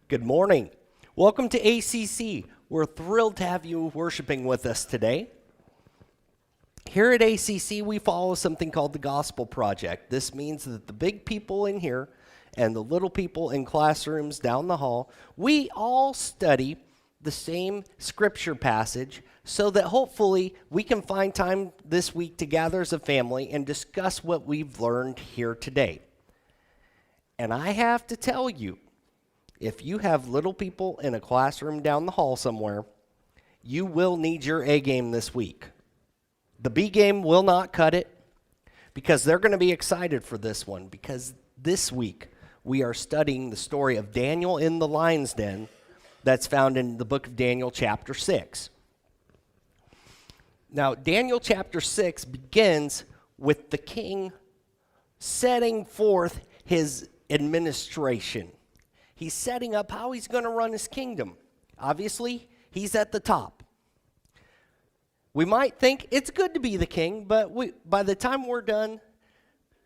Good morning. Welcome to ACC. We're thrilled to have you worshiping with us today. Here at ACC, we follow something called the Gospel Project. This means that the big people in here and the little people in classrooms down the hall, we all study the same scripture passage so that hopefully we can find time this week to gather as a family and discuss what we've learned here today. And I have to tell you, if you have little people in a classroom down the hall somewhere, you will need your A game this week. The B game will not cut it because they're going to be excited for this one, because this week we are studying the story of Daniel in the lion's den that's found in the book of Daniel chapter 6. Now, Daniel chapter 6 begins with the king setting forth his administration. He's setting up how he's going to run his kingdom. Obviously, he's at the top. We might think it's good to be the king, but by the time we're done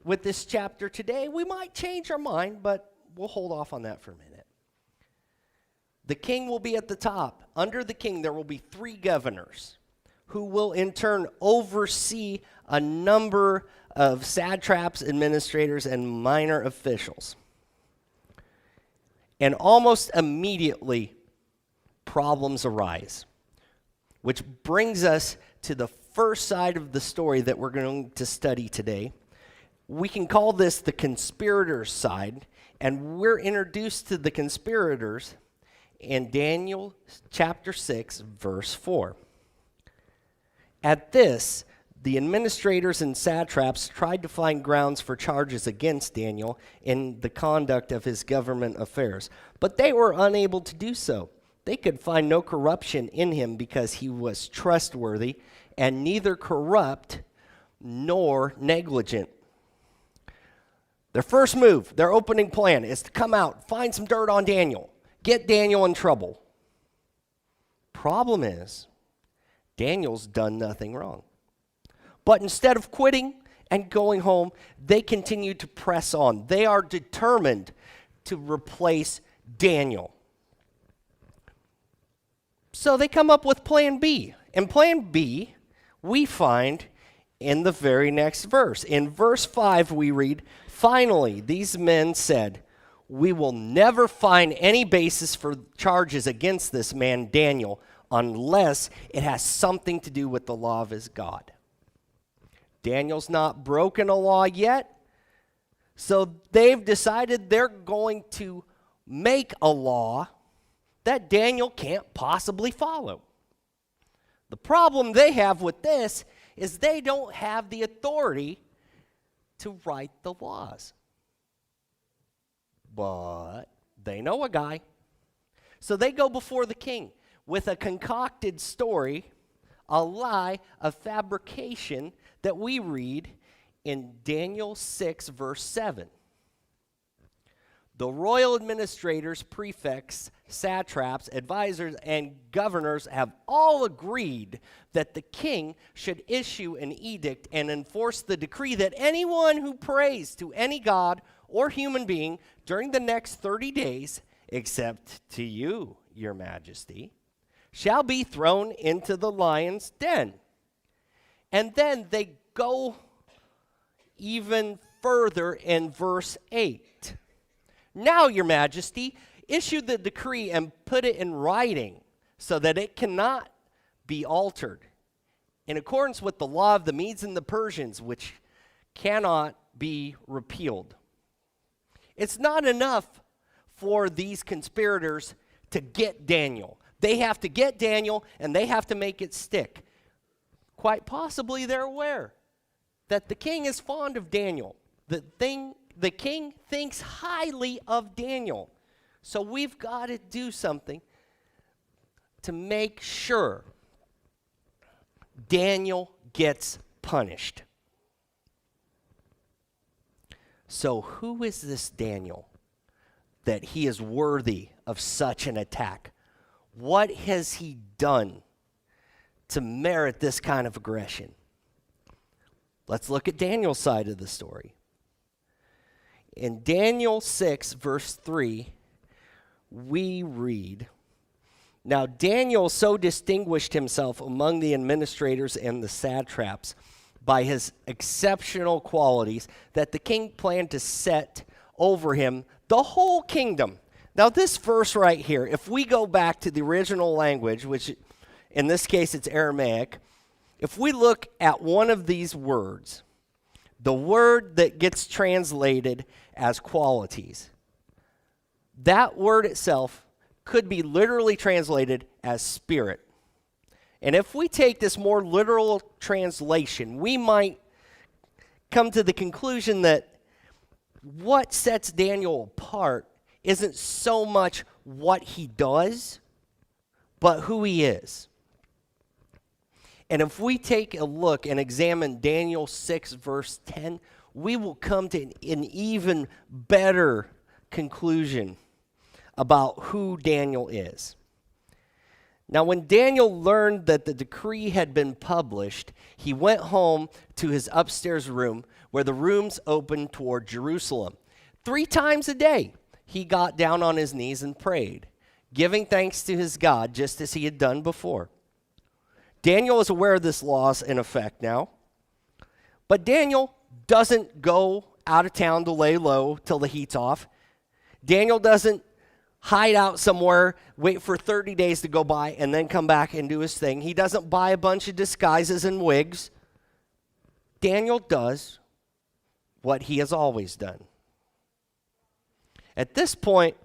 with this chapter today, we might change our mind, but we'll hold off on that for a minute. The king will be at the top. Under the king, there will be 3 governors who will in turn oversee a number of satraps, administrators, and minor officials. And almost immediately, problems arise, which brings us to the first side of the story that we're going to study today. We can call this the conspirators' side, and we're introduced to the conspirators in Daniel chapter 6, verse 4. At this, the administrators and satraps tried to find grounds for charges against Daniel in the conduct of his government affairs, but they were unable to do so. They could find no corruption in him because he was trustworthy and neither corrupt nor negligent. Their first move, their opening plan, is to come out, find some dirt on Daniel, get Daniel in trouble. Problem is, Daniel's done nothing wrong. But instead of quitting and going home, they continue to press on. They are determined to replace Daniel. So they come up with plan B. And plan B, we find in the very next verse. In verse 5, we read, "Finally, these men said, 'We will never find any basis for charges against this man Daniel unless it has something to do with the law of his God.'" Daniel's not broken a law yet, so they've decided they're going to make a law that Daniel can't possibly follow. The problem they have with this is they don't have the authority to write the laws. But they know a guy. So they go before the king with a concocted story, a lie, a fabrication that we read in Daniel 6, verse 7. The royal administrators, prefects, satraps, advisors, and governors have all agreed that the king should issue an edict and enforce the decree that anyone who prays to any god or human being during the next 30 days, except to you, your majesty, shall be thrown into the lion's den. And then they go even further in verse 8. "Now, your majesty, issue the decree and put it in writing so that it cannot be altered, in accordance with the law of the Medes and the Persians, which cannot be repealed." It's not enough for these conspirators to get Daniel. They have to get Daniel, and they have to make it stick. Quite possibly they're aware that the king is fond of Daniel. The king thinks highly of Daniel. So we've got to do something to make sure Daniel gets punished. So who is this Daniel that he is worthy of such an attack? What has he done to merit this kind of aggression? Let's look at Daniel's side of the story. In Daniel 6, verse 3, we read, "Now Daniel so distinguished himself among the administrators and the satraps by his exceptional qualities that the king planned to set over him the whole kingdom." Now this verse right here, if we go back to the original language, which in this case it's Aramaic, if we look at one of these words, the word that gets translated as qualities, that word itself could be literally translated as spirit. And if we take this more literal translation, we might come to the conclusion that what sets Daniel apart isn't so much what he does, but who he is. And if we take a look and examine Daniel 6, verse 10, we will come to an even better conclusion about who Daniel is. Now, when Daniel learned that the decree had been published, he went home to his upstairs room, where the rooms opened toward Jerusalem. 3 times a day, he got down on his knees and prayed, giving thanks to his God, just as he had done before. Daniel is aware of this law in effect now, but Daniel doesn't go out of town to lay low till the heat's off. Daniel doesn't hide out somewhere, wait for 30 days to go by, and then come back and do his thing. He doesn't buy a bunch of disguises and wigs. Daniel does what he has always done. At this point,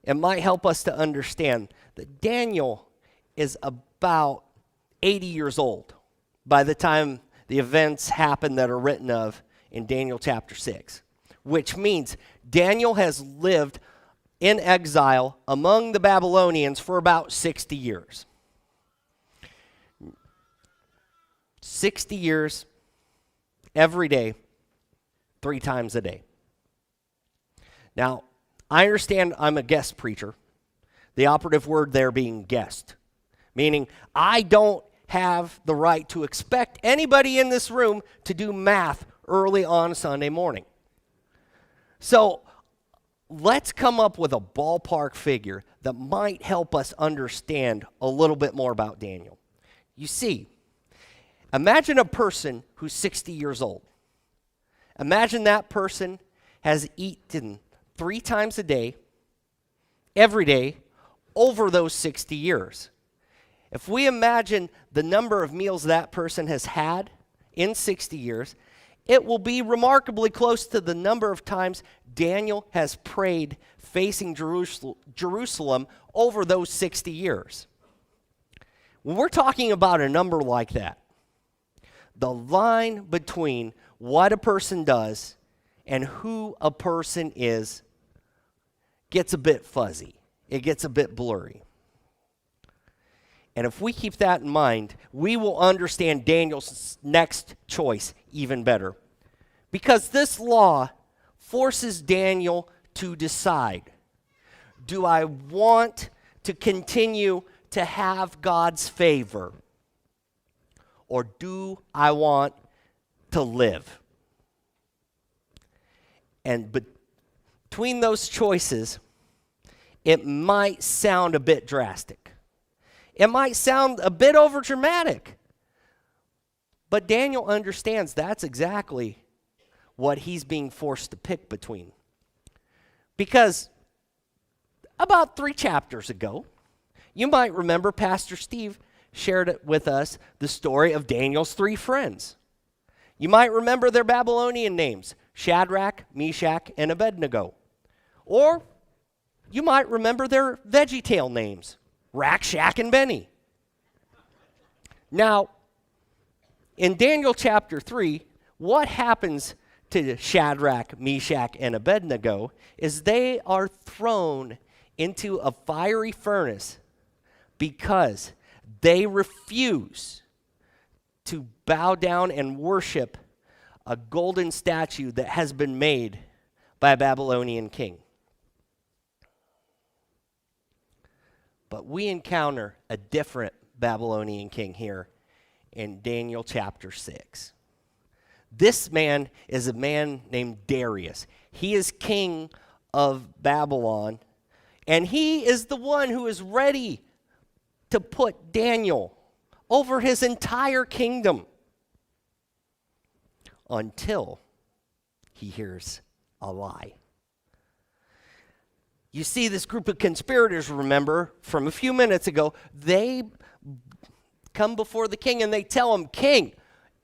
it might help us to understand that Daniel is about 80 years old by the time the events happen that are written of in Daniel chapter 6, which means Daniel has lived in exile among the Babylonians for about 60 years. 60 years, every day, 3 times a day. Now, I understand I'm a guest preacher, the operative word there being guest, meaning I don't have the right to expect anybody in this room to do math early on Sunday morning. So let's come up with a ballpark figure that might help us understand a little bit more about Daniel. You see, imagine a person who's 60 years old. Imagine that person has eaten 3 times a day, every day, over those 60 years. If we imagine the number of meals that person has had in 60 years, it will be remarkably close to the number of times Daniel has prayed facing Jerusalem over those 60 years. When we're talking about a number like that, the line between what a person does and who a person is gets a bit fuzzy. It gets a bit blurry. And if we keep that in mind, we will understand Daniel's next choice even better. Because this law forces Daniel to decide, do I want to continue to have God's favor? Or do I want to live? And between those choices, it might sound a bit drastic. It might sound a bit overdramatic. But Daniel understands that's exactly what he's being forced to pick between. Because about 3 chapters ago, you might remember Pastor Steve shared it with us, the story of Daniel's 3 friends. You might remember their Babylonian names, Shadrach, Meshach, and Abednego. Or you might remember their VeggieTale names, Rack, Shack, and Benny. Now, in Daniel chapter 3, what happens to Shadrach, Meshach, and Abednego is they are thrown into a fiery furnace because they refuse to bow down and worship a golden statue that has been made by a Babylonian king. But we encounter a different Babylonian king here in Daniel chapter 6. This man is a man named Darius. He is king of Babylon And he is the one who is ready to put Daniel over his entire kingdom until he hears a lie. You see, this group of conspirators, remember, from a few minutes ago, they come before the king and they tell him, King,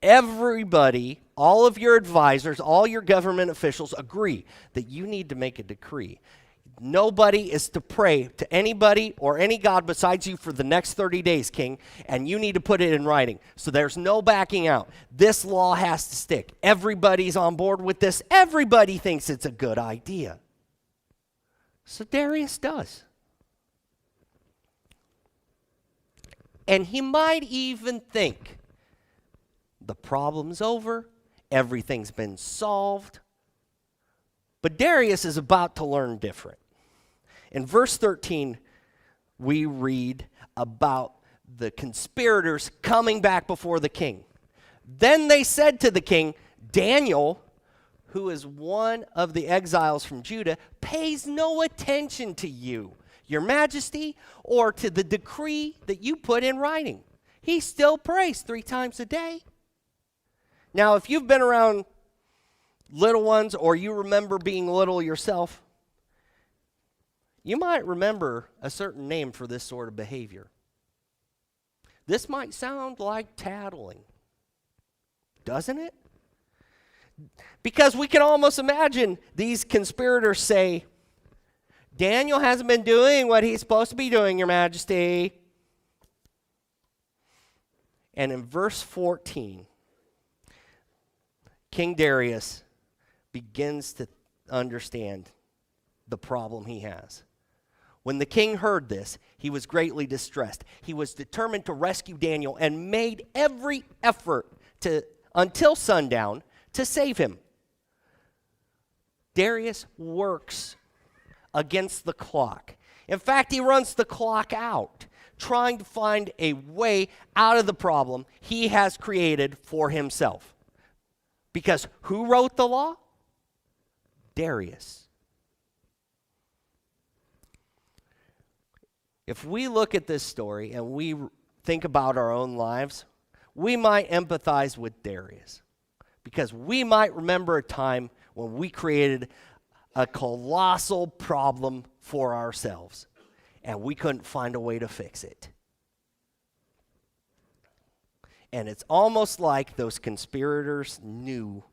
everybody, all of your advisors, all your government officials agree that you need to make a decree. Nobody is to pray to anybody or any god besides you for the next 30 days, King, and you need to put it in writing. So there's no backing out. This law has to stick. Everybody's on board with this. Everybody thinks it's a good idea. So Darius does. And he might even think the problem's over, everything's been solved. But Darius is about to learn different. In verse 13, we read about the conspirators coming back before the king. Then they said to the king, Daniel, who is one of the exiles from Judah, pays no attention to you, your majesty, or to the decree that you put in writing. He still prays 3 times a day. Now, if you've been around little ones or you remember being little yourself, you might remember a certain name for this sort of behavior. This might sound like tattling, doesn't it? Because we can almost imagine these conspirators say, Daniel hasn't been doing what he's supposed to be doing, your majesty. And in verse 14, King Darius begins to understand the problem he has. When the king heard this, he was greatly distressed. He was determined to rescue Daniel and made every effort until sundown to save him. Darius works against the clock. In fact, he runs the clock out, trying to find a way out of the problem he has created for himself. Because who wrote the law? Darius. If we look at this story and we think about our own lives, we might empathize with Darius. Because we might remember a time when we created a colossal problem for ourselves and we couldn't find a way to fix it. And it's almost like those conspirators knew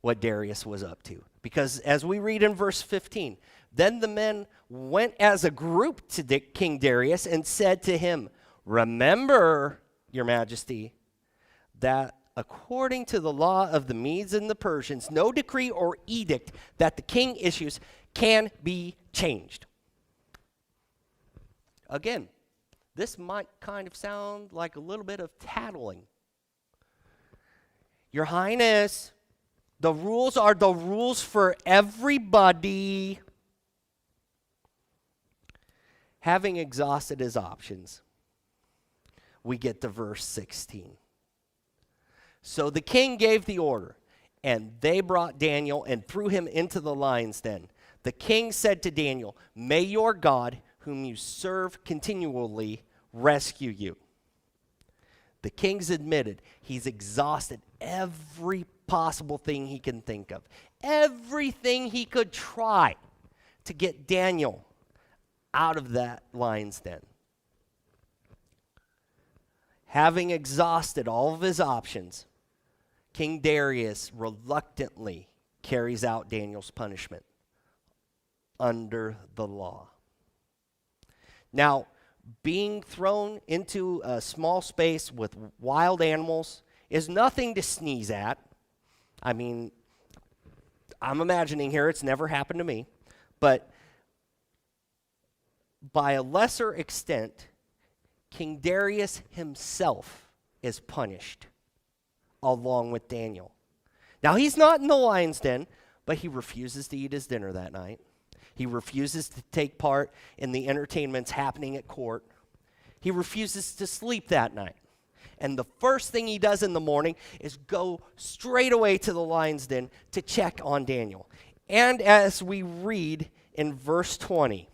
what Darius was up to. Because as we read in verse 15, then the men went as a group to King Darius and said to him, Remember, your majesty, that according to the law of the Medes and the Persians, no decree or edict that the king issues can be changed. Again, this might kind of sound like a little bit of tattling. Your Highness, the rules are the rules for everybody. Having exhausted his options, we get to verse 16. So the king gave the order, and they brought Daniel and threw him into the lion's den. The king said to Daniel, May your God, whom you serve continually, rescue you. The king's admitted he's exhausted every possible thing he can think of, everything he could try to get Daniel out of that lion's den. Having exhausted all of his options, King Darius reluctantly carries out Daniel's punishment under the law. Now, being thrown into a small space with wild animals is nothing to sneeze at. I mean, I'm imagining here, it's never happened to me, but by a lesser extent, King Darius himself is punished along with Daniel. Now, he's not in the lion's den, but he refuses to eat his dinner that night. He refuses to take part in the entertainments happening at court. He refuses to sleep that night. And the first thing he does in the morning is go straight away to the lion's den to check on Daniel. And as we read in verse 20,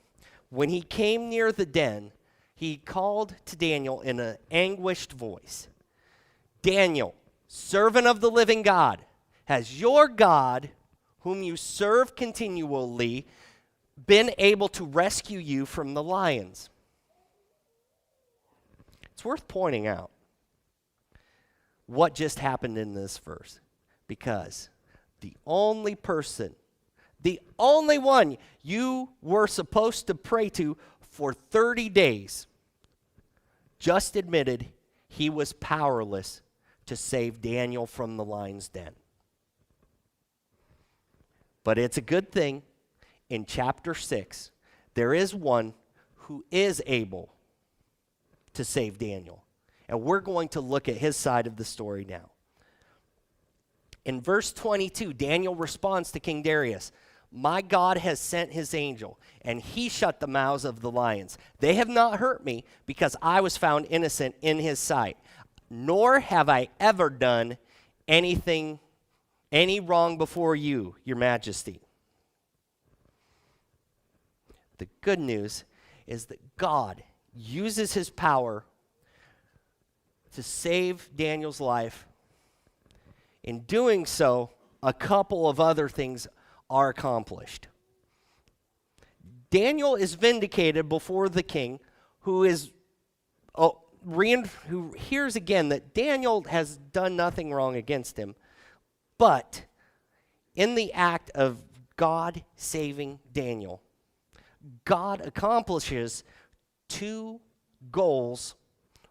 When he came near the den, he called to Daniel in an anguished voice, Daniel, servant of the living God, has your God, whom you serve continually, been able to rescue you from the lions? It's worth pointing out what just happened in this verse, because the only person, the only one you were supposed to pray to for 30 days, just admitted he was powerless to save Daniel from the lion's den. But it's a good thing in chapter 6, there is one who is able to save Daniel. And we're going to look at his side of the story now. In verse 22, Daniel responds to King Darius, my God has sent his angel, and he shut the mouths of the lions. They have not hurt me, because I was found innocent in his sight, nor have I ever done any wrong before you, your majesty. The good news is that God uses his power to save Daniel's life. In doing so, a couple of other things are accomplished. Daniel is vindicated before the king, who hears again that Daniel has done nothing wrong against him, but in the act of God saving Daniel, God accomplishes two goals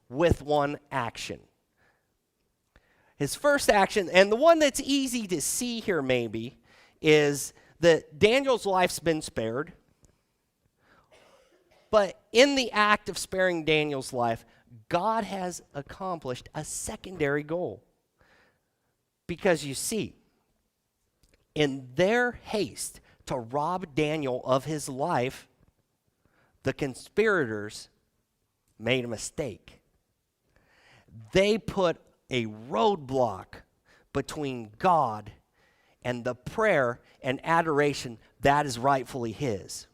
with one action. His first action, and the one that's easy to see here maybe, is that Daniel's life's been spared. But in the act of sparing Daniel's life, God has accomplished a secondary goal. Because you see, in their haste to rob Daniel of his life, the conspirators made a mistake. They put a roadblock between God and the prayer and adoration that is rightfully his.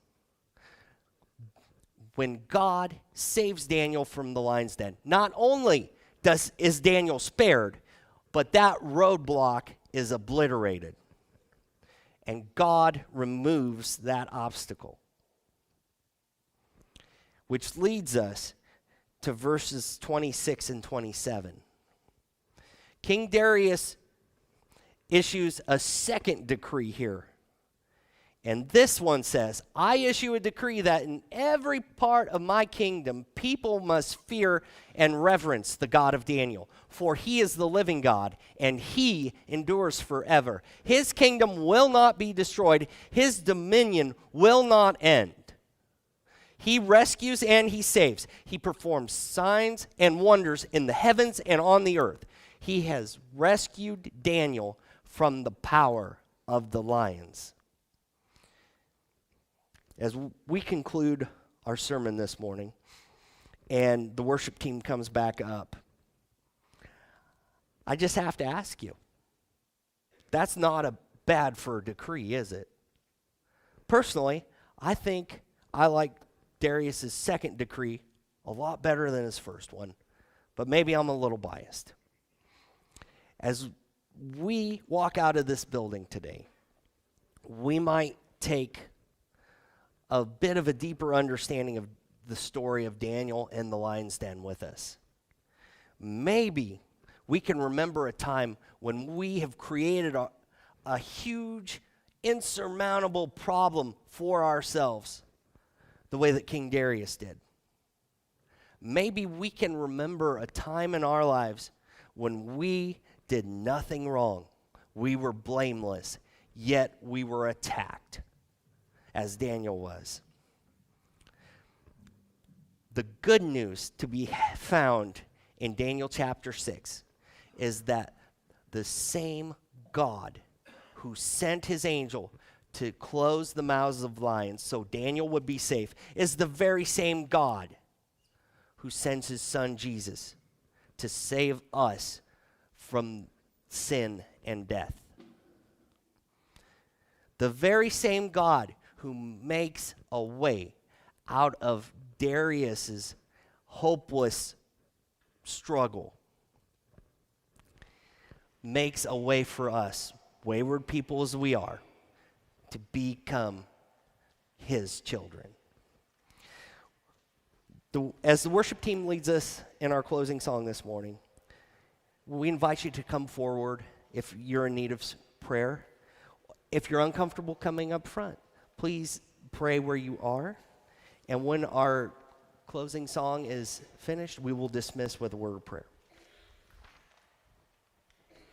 When God saves Daniel from the lion's den, not only is Daniel spared, but that roadblock is obliterated. And God removes that obstacle. Which leads us to verses 26 and 27. King Darius issues a second decree here. And this one says, I issue a decree that in every part of my kingdom, people must fear and reverence the God of Daniel. For he is the living God, and he endures forever. His kingdom will not be destroyed. His dominion will not end. He rescues and he saves. He performs signs and wonders in the heavens and on the earth. He has rescued Daniel from the power of the lions. As we conclude our sermon this morning, and the worship team comes back up, I just have to ask you, that's not a bad for a decree, is it? Personally, I think I like Darius's second decree a lot better than his first one, but maybe I'm a little biased. As we walk out of this building today, we might take a bit of a deeper understanding of the story of Daniel and the lion's den with us. Maybe we can remember a time when we have created a huge, insurmountable problem for ourselves, the way that King Darius did. Maybe we can remember a time in our lives when we did nothing wrong. We were blameless, yet we were attacked, as Daniel was. The good news to be found in Daniel chapter 6 is that the same God who sent his angel to close the mouths of lions so Daniel would be safe is the very same God who sends his son Jesus to save us from sin and death. The very same God who makes a way out of Darius's hopeless struggle, makes a way for us, wayward people as we are, to become his children. As the worship team leads us in our closing song this morning, we invite you to come forward if you're in need of prayer. If you're uncomfortable coming up front, please pray where you are. And when our closing song is finished, we will dismiss with a word of prayer.